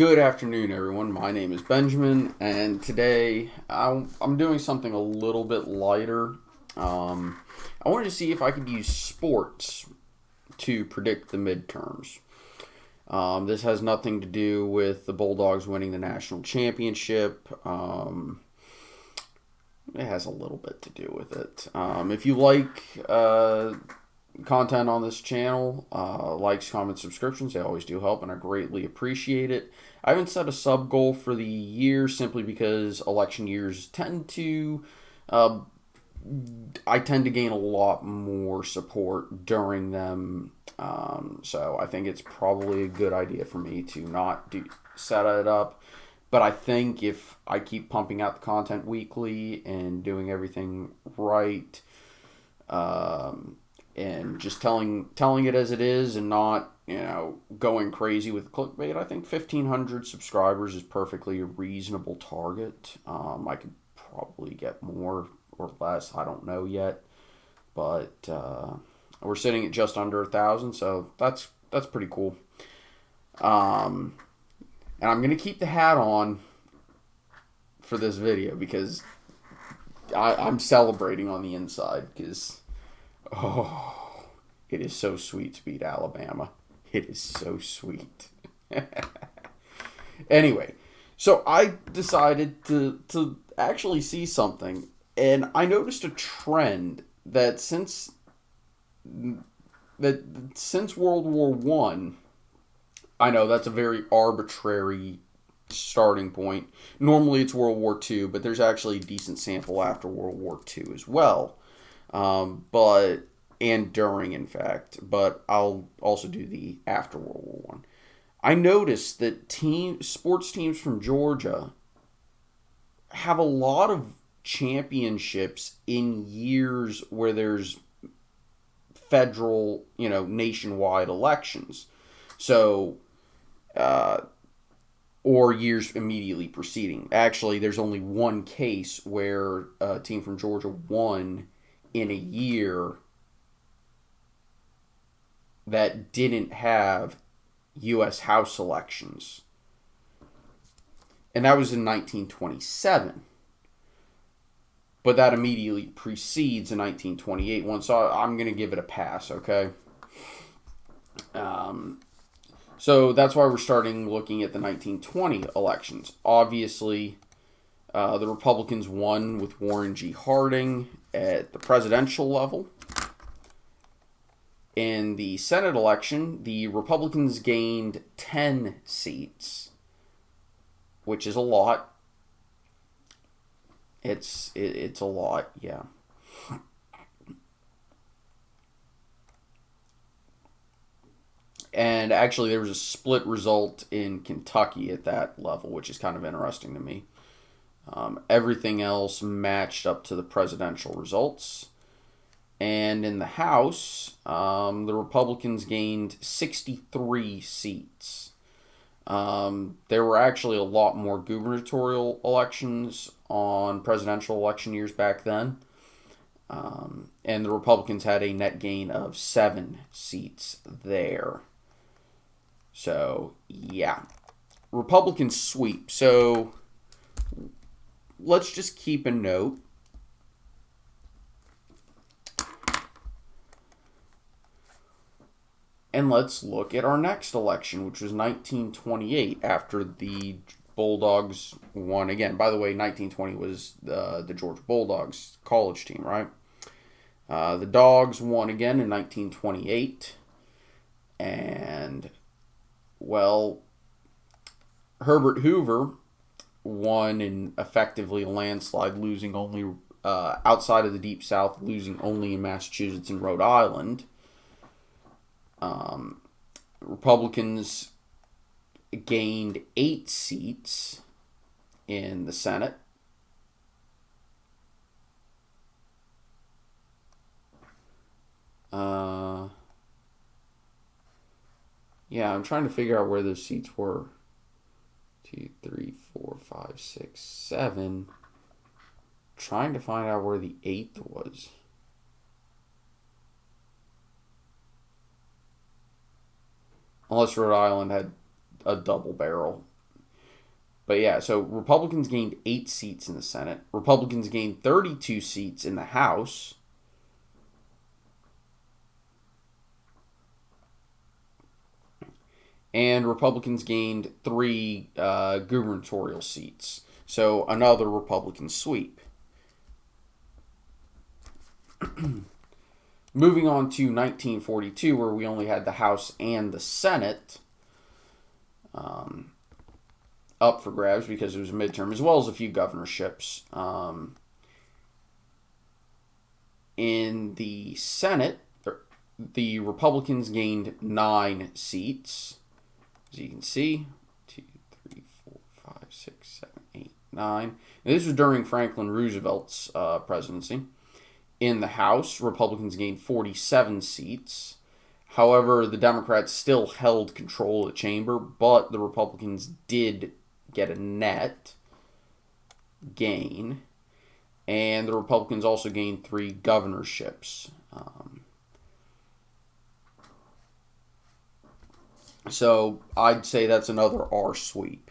Good afternoon, everyone. My name is Benjamin, and today I'm doing something a little bit lighter. I wanted to see if I could use sports to predict the midterms. This has nothing to do with the Bulldogs winning the national championship. It has a little bit to do with it. If you like content on this channel, likes, comments, subscriptions, they always do help, and I greatly appreciate it. I haven't set a sub goal for the year simply because election years I tend to gain a lot more support during them. So I think it's probably a good idea for me to not set it up. But I think if I keep pumping out the content weekly and doing everything right, and just telling it as it is and not going crazy with clickbait, I think 1,500 subscribers is perfectly a reasonable target. I could probably get more or less, I don't know yet, but we're sitting at just under 1,000, so that's pretty cool. And I'm gonna keep the hat on for this video because I'm celebrating on the inside because it is so sweet to beat Alabama. It is so sweet. Anyway, so I decided to actually see something, and I noticed a trend that since World War One, I know that's a very arbitrary starting point. Normally it's World War II, but there's actually a decent sample after World War II as well. And during, in fact, but I'll also do the after World War One. I noticed that sports teams from Georgia have a lot of championships in years where there's federal, nationwide elections. So, or years immediately preceding. Actually, there's only one case where a team from Georgia won in a year that didn't have U.S. House elections. And that was in 1927. But that immediately precedes the 1928 one, so I'm going to give it a pass, okay? So that's why we're starting looking at the 1920 elections. Obviously, the Republicans won with Warren G. Harding at the presidential level. In the Senate election, the Republicans gained 10 seats, which is a lot. It's a lot, yeah. And actually, there was a split result in Kentucky at that level, which is kind of interesting to me. Everything else matched up to the presidential results. And in the House, the Republicans gained 63 seats. There were actually a lot more gubernatorial elections on presidential election years back then. And the Republicans had a net gain of 7 seats there. So, yeah. Republicans sweep. So, let's just keep a note. And let's look at our next election, which was 1928, after the Bulldogs won again. By the way, 1920 was the Georgia Bulldogs college team, right? The Dogs won again in 1928. And, well, Herbert Hoover won in effectively a landslide, losing only outside of the Deep South, losing only in Massachusetts and Rhode Island. Republicans gained 8 seats in the Senate. Yeah, I'm trying to figure out where those seats were. 2, 3, 4, 5, 6, 7. Trying to find out where the 8th was. Unless Rhode Island had a double barrel. But yeah, so Republicans gained 8 seats in the Senate. Republicans gained 32 seats in the House. And Republicans gained 3 gubernatorial seats. So another Republican sweep. Moving on to 1942, where we only had the House and the Senate up for grabs because it was a midterm, as well as a few governorships. In the Senate, the Republicans gained 9 seats. As you can see, 2, 3, 4, 5, 6, 7, 8, 9. And this was during Franklin Roosevelt's presidency. In the House, Republicans gained 47 seats. However, the Democrats still held control of the chamber, but the Republicans did get a net gain. And the Republicans also gained 3 governorships. So I'd say that's another R sweep.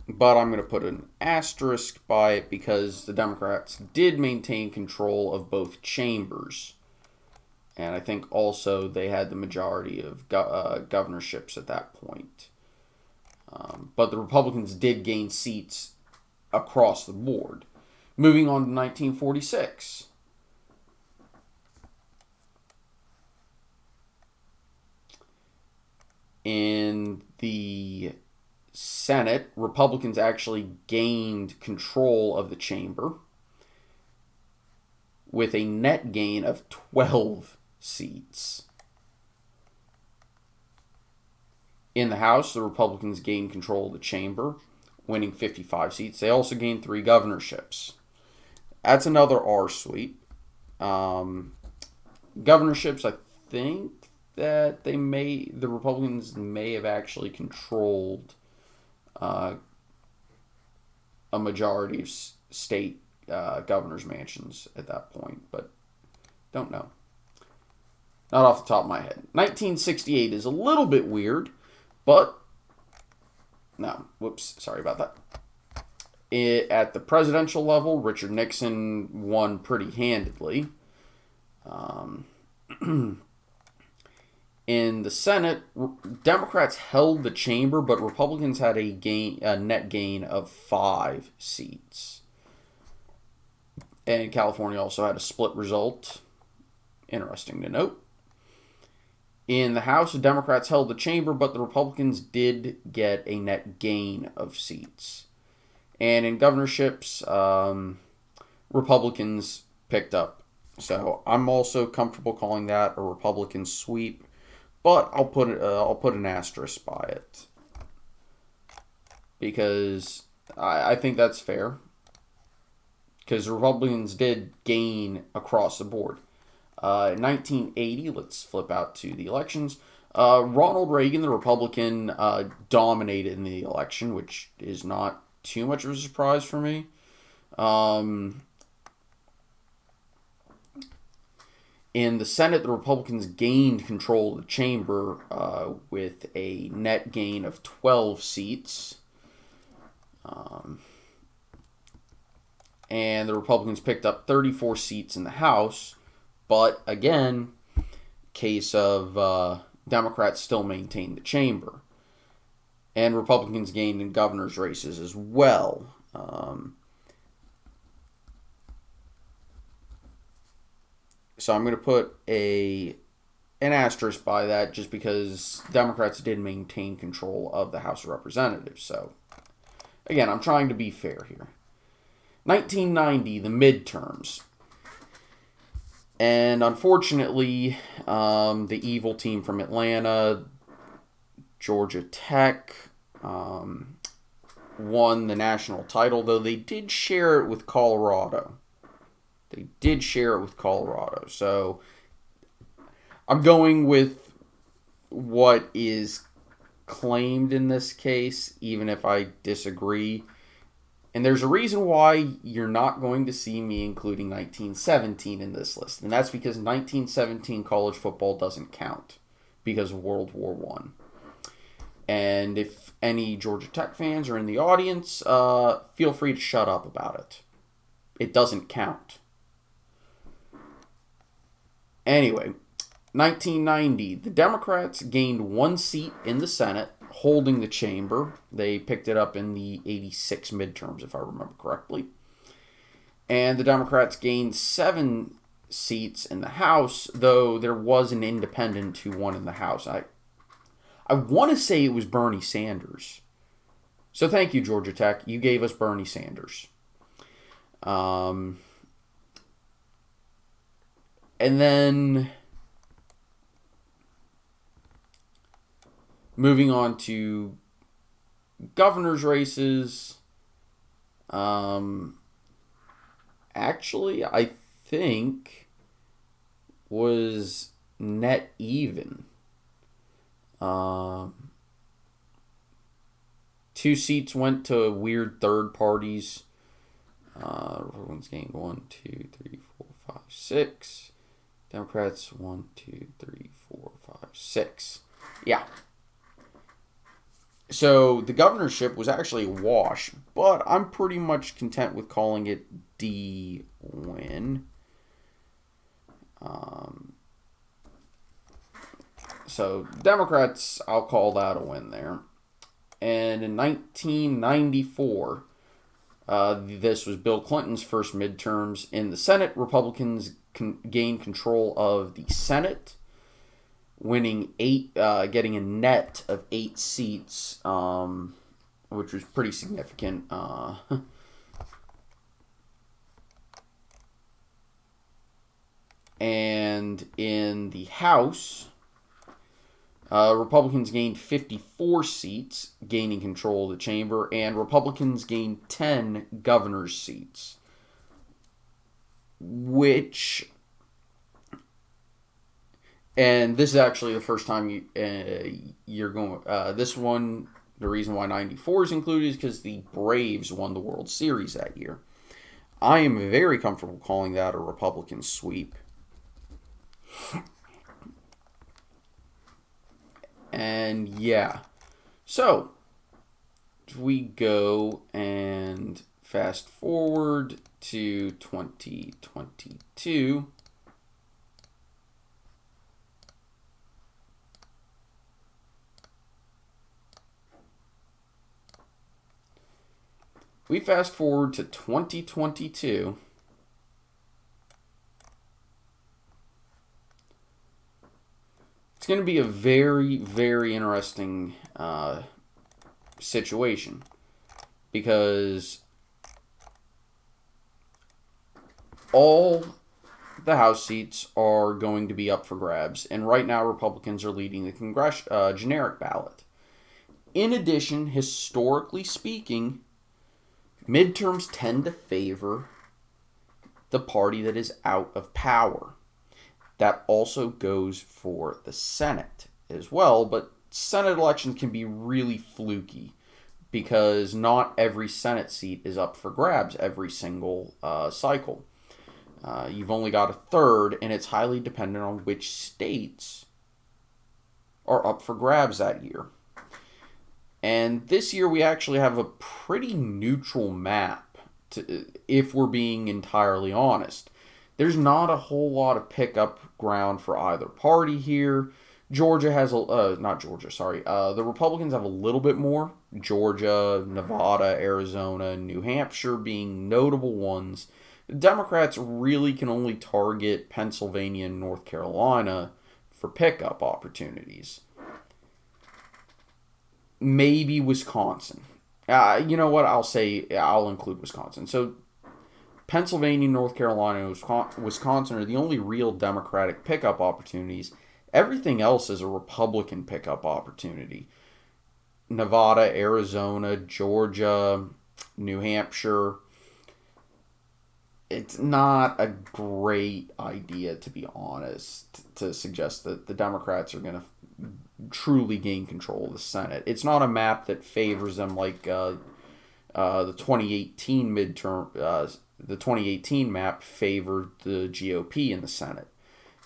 But I'm going to put an asterisk by it because the Democrats did maintain control of both chambers. And I think also they had the majority of governorships at that point. But the Republicans did gain seats across the board. Moving on to 1946. In the Senate, Republicans actually gained control of the chamber with a net gain of 12 seats. In the House, the Republicans gained control of the chamber, winning 55 seats. They also gained 3 governorships. That's another R sweep. Governorships, I think that the Republicans may have actually controlled a majority of state governor's mansions at that point, but don't know. Not off the top of my head. 1968 is a little bit weird, but no, whoops, sorry about that. At the presidential level, Richard Nixon won pretty handedly. In the Senate, Democrats held the chamber, but Republicans had a net gain of 5 seats. And California also had a split result. Interesting to note. In the House, the Democrats held the chamber, but the Republicans did get a net gain of seats. And in governorships, Republicans picked up. So I'm also comfortable calling that a Republican sweep. But I'll put an asterisk by it because I think that's fair. Because Republicans did gain across the board. In 1980, let's flip out to the elections. Ronald Reagan, the Republican, dominated in the election, which is not too much of a surprise for me. In the Senate, the Republicans gained control of the chamber with a net gain of 12 seats. And the Republicans picked up 34 seats in the House. But again, case of Democrats still maintained the chamber. And Republicans gained in governor's races as well. So I'm going to put an asterisk by that just because Democrats did maintain control of the House of Representatives. So, again, I'm trying to be fair here. 1990, the midterms. And unfortunately, the evil team from Atlanta, Georgia Tech, won the national title, though they did share it with Colorado. So I'm going with what is claimed in this case, even if I disagree. And there's a reason why you're not going to see me including 1917 in this list. And that's because 1917 college football doesn't count because of World War I. And if any Georgia Tech fans are in the audience, feel free to shut up about it. It doesn't count. Anyway, 1990, the Democrats gained 1 seat in the Senate, holding the chamber. They picked it up in the 86 midterms, if I remember correctly. And the Democrats gained 7 seats in the House, though there was an independent who won in the House. I want to say it was Bernie Sanders. So thank you, Georgia Tech. You gave us Bernie Sanders. And then moving on to governor's races. Actually, I think was net even. 2 seats went to weird third parties. Republicans gained 1, 2, 3, 4, 5, 6. Democrats 1, 2, 3, 4, 5, 6. Yeah. So the governorship was actually a wash, but I'm pretty much content with calling it D win. So Democrats, I'll call that a win there. And in 1994, this was Bill Clinton's first midterms. In the Senate, Republicans gained control of the Senate, winning 8, getting a net of 8 seats, which was pretty significant. And in the House, Republicans gained 54 seats, gaining control of the chamber, and Republicans gained 10 governor's seats, which, and this is actually the first time you're going, this one, the reason why 94 is included is because the Braves won the World Series that year. I am very comfortable calling that a Republican sweep. And yeah, so if we go and fast forward to 2022, we fast forward to 2022. It's going to be a very, very interesting situation because all the House seats are going to be up for grabs, and right now Republicans are leading the generic ballot. In addition, historically speaking, midterms tend to favor the party that is out of power. That also goes for the Senate as well, but Senate elections can be really fluky because not every Senate seat is up for grabs every single cycle. You've only got a third, and it's highly dependent on which states are up for grabs that year. And this year we actually have a pretty neutral map, if we're being entirely honest. There's not a whole lot of pickup ground for either party here. Georgia has the Republicans have a little bit more. Georgia, Nevada, Arizona, New Hampshire being notable ones. The Democrats really can only target Pennsylvania and North Carolina for pickup opportunities. Maybe Wisconsin. You know what? I'll include Wisconsin. So Pennsylvania, North Carolina, and Wisconsin are the only real Democratic pickup opportunities. Everything else is a Republican pickup opportunity. Nevada, Arizona, Georgia, New Hampshire. It's not a great idea, to be honest, to suggest that the Democrats are going to truly gain control of the Senate. It's not a map that favors them like the 2018 midterm. The 2018 map favored the GOP in the Senate.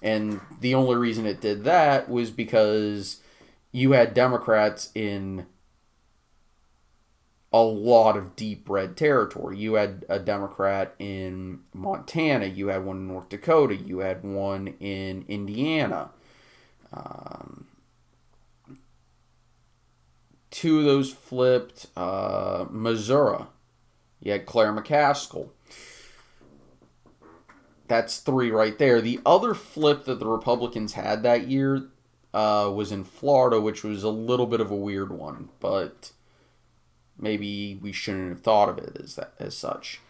And the only reason it did that was because you had Democrats in a lot of deep red territory. You had a Democrat in Montana, you had one in North Dakota, you had one in Indiana. Um, Two of those flipped. Missouri, you had Claire McCaskill. That's three right there. The other flip that the Republicans had that year was in Florida, which was a little bit of a weird one, but maybe we shouldn't have thought of it as such.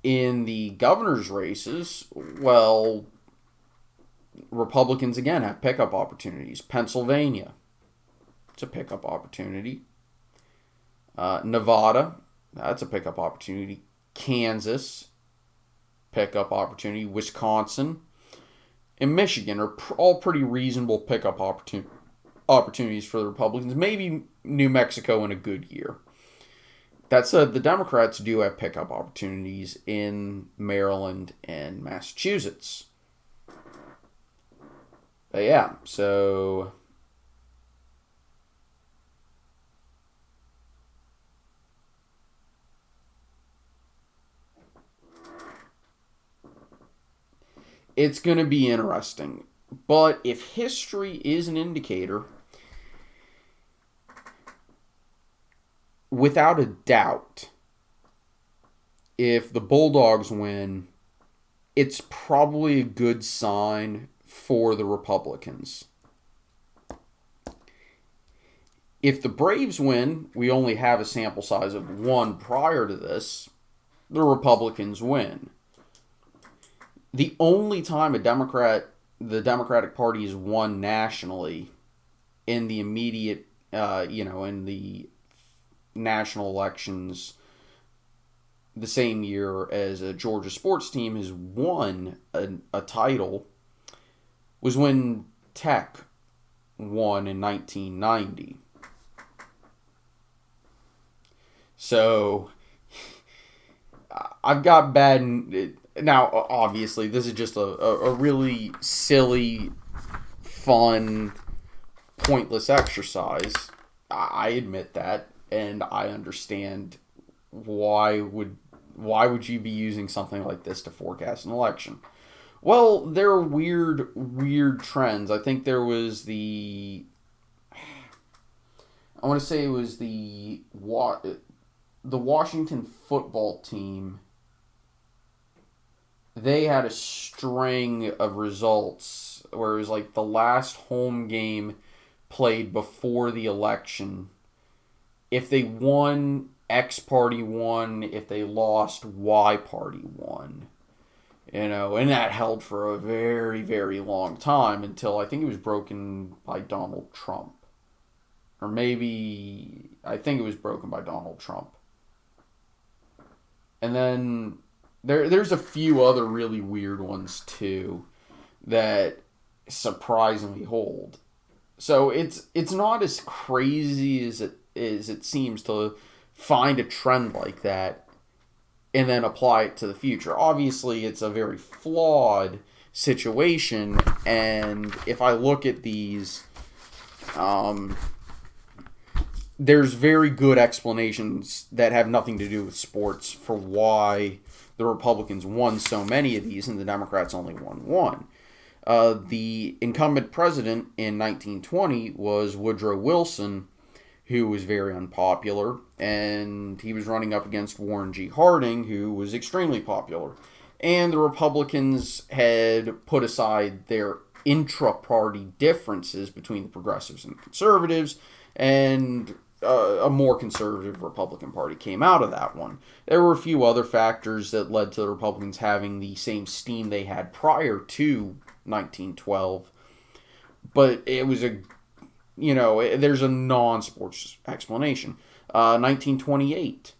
In the governor's races, well, Republicans again have pickup opportunities. Pennsylvania, it's a pickup opportunity. Nevada, that's a pickup opportunity. Kansas, pickup opportunity. Wisconsin and Michigan are all pretty reasonable pickup opportunities for the Republicans. Maybe New Mexico in a good year. That said, the Democrats do have pickup opportunities in Maryland and Massachusetts. But yeah, so it's going to be interesting. But if history is an indicator, without a doubt, if the Bulldogs win, it's probably a good sign for the Republicans. If the Braves win, we only have a sample size of one prior to this, the Republicans win. The only time the Democratic Party has won nationally in the immediate, in the national elections the same year as a Georgia sports team has won a title was when Tech won in 1990. So I've got bad. Now, obviously, this is just a really silly, fun, pointless exercise. I admit that, and I understand why would you be using something like this to forecast an election? Well, there are weird trends. I think there was I want to say it was the Washington football team. They had a string of results where it was like the last home game played before the election. If they won, X party won. If they lost, Y party won. And that held for a very, very long time until I think it was broken by Donald Trump. Or maybe, I think it was broken by Donald Trump. And then there's a few other really weird ones too that surprisingly hold. So it's not as crazy as it seems to find a trend like that and then apply it to the future. Obviously, it's a very flawed situation, and if I look at these, there's very good explanations that have nothing to do with sports for why the Republicans won so many of these and the Democrats only won one. The incumbent president in 1920 was Woodrow Wilson, who was very unpopular, and he was running up against Warren G. Harding, who was extremely popular. And the Republicans had put aside their intra-party differences between the progressives and conservatives, and a more conservative Republican Party came out of that one. There were a few other factors that led to the Republicans having the same steam they had prior to 1912, but it was there's a non-sports explanation. 1928,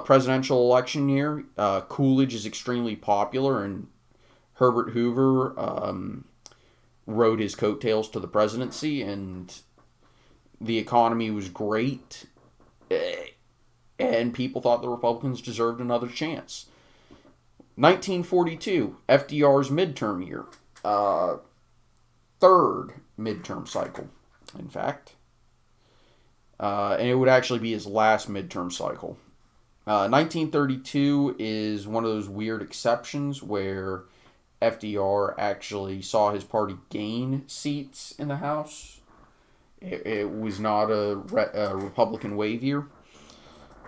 presidential election year. Coolidge is extremely popular, and Herbert Hoover rode his coattails to the presidency, and the economy was great, and people thought the Republicans deserved another chance. 1942, FDR's midterm year. Third midterm cycle, in fact. and it would actually be his last midterm cycle. 1932 is one of those weird exceptions where FDR actually saw his party gain seats in the House. It was not a Republican wave year.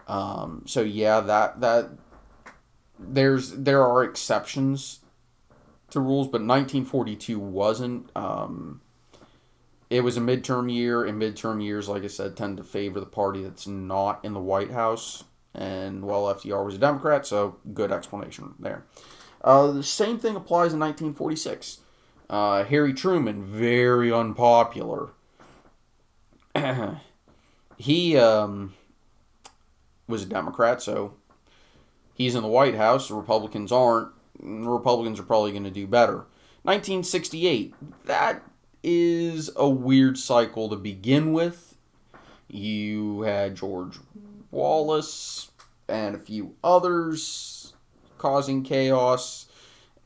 So yeah, that there are exceptions to rules, but 1942 wasn't. It was a midterm year, and midterm years, like I said, tend to favor the party that's not in the White House. And well, FDR was a Democrat, so good explanation there. The same thing applies in 1946. Harry Truman, very unpopular. He was a Democrat, so he's in the White House. The Republicans aren't. The Republicans are probably going to do better. 1968, that is a weird cycle to begin with. You had George Wallace and a few others causing chaos,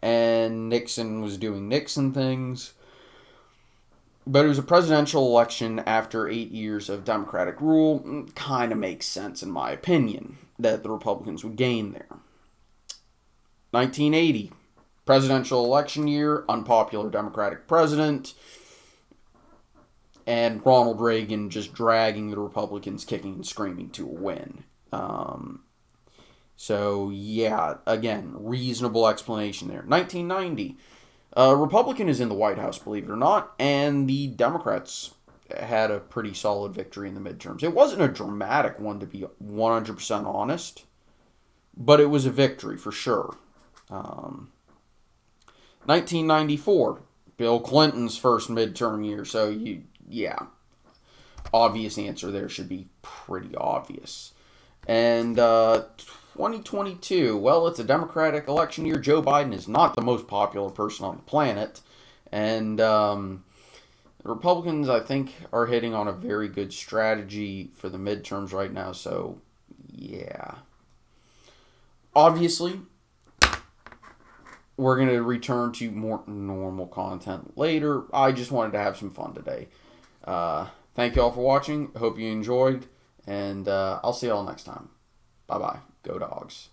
and Nixon was doing Nixon things. But it was a presidential election after 8 years of Democratic rule. Kind of makes sense, in my opinion, that the Republicans would gain there. 1980, presidential election year, unpopular Democratic president, and Ronald Reagan just dragging the Republicans kicking and screaming to a win. So, yeah, again, reasonable explanation there. 1990, Republican is in the White House, believe it or not, and the Democrats had a pretty solid victory in the midterms. It wasn't a dramatic one, to be 100% honest, but it was a victory for sure. 1994, Bill Clinton's first midterm year, so yeah, obvious answer there should be pretty obvious. And 2022, well, it's a Democratic election year. Joe Biden is not the most popular person on the planet. And the Republicans, I think, are hitting on a very good strategy for the midterms right now. So, yeah. Obviously, we're going to return to more normal content later. I just wanted to have some fun today. Thank you all for watching. Hope you enjoyed. And I'll see you all next time. Bye-bye. Go Dogs.